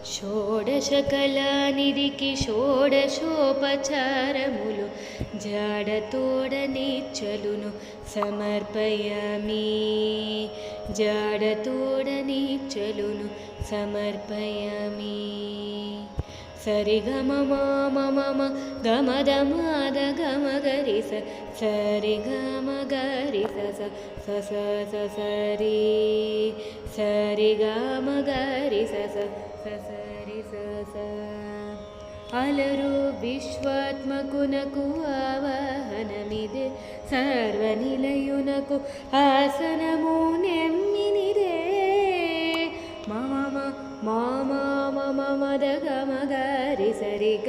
షోడశకళానిధికి షోడశోపచారములు జాడతోడనిచ్చలును సమర్పయామి. జాడతోడనిచ్చలును సమర్పయామి. సరిగమ మమ గమదమాద గమగరిస సరిగమ గరిస స సరి సరిగమ గరిస సరి స. అలరు విశ్వాత్మకునకు ఆవాహనమిదే సర్వనిలయునకు ఆసనము నెమ్మినిదే. మమ మద గమ గరి సరిగ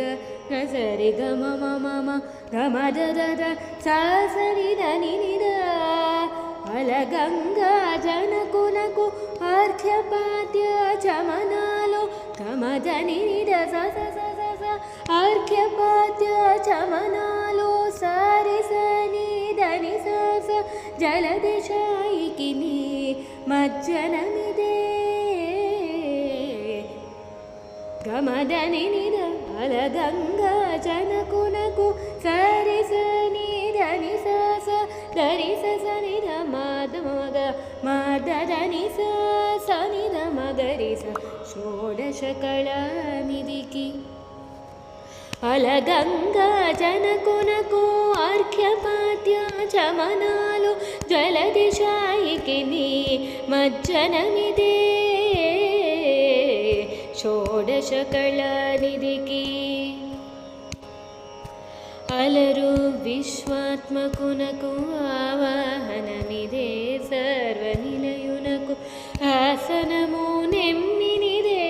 సరిగ మమ గమద సరి దని నిద. అలగంగా జనకునకు అర్ఘ్యపాద్య చమనాలో గమదని నిద స అర్ఘ్యపాద్య చమనాలో సారి సని దని స జలదిశాయికి నీ మజ్జనమిదే. గమదని నిద అలగంగా జనకునకు సరి సని దని స దని స సని ద మద దని స సని ద మగరి స. షోడశకళానిధికి అలగంగా జనకునకు అర్ఘ్యపాద్య చమనాలు జలదిశాయికి నీ మజ్జనమిదే. షోడశకళానిధికి అలరు విశ్వాత్మకునకు ఆవాహనమిదే సర్వనిలయునకు ఆసనము నెమ్మినిదే.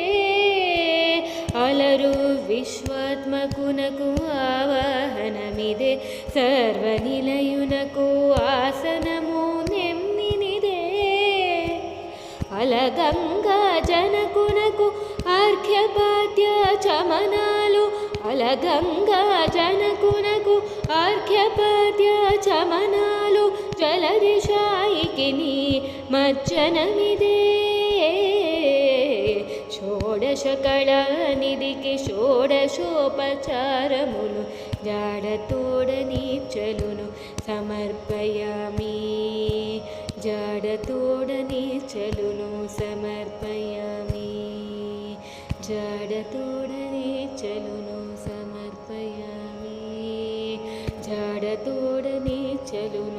అలరు విశ్వాత్మకునకు ఆవాహనమిదే సర్వనిలయునకు ఆసనము నెమ్మినిదే. అలగంగా జనకునకు అర్ఘ్యపాద్య చమనాలు అలగంగా జనకునకు అర్ఘ్యపాద్య చమనాలు జలదిశాయికి నీ మజ్జనమిదే. షోడశకళానిధికి షోడశోపచారములు జాడతోడనిచ్చలును సమర్పయామి. జాడతోడనిచ్చలును సమర్పయామి. జాడతోడనిచ్చలును సమర్పయామి. జాడతోడనిచ్చలును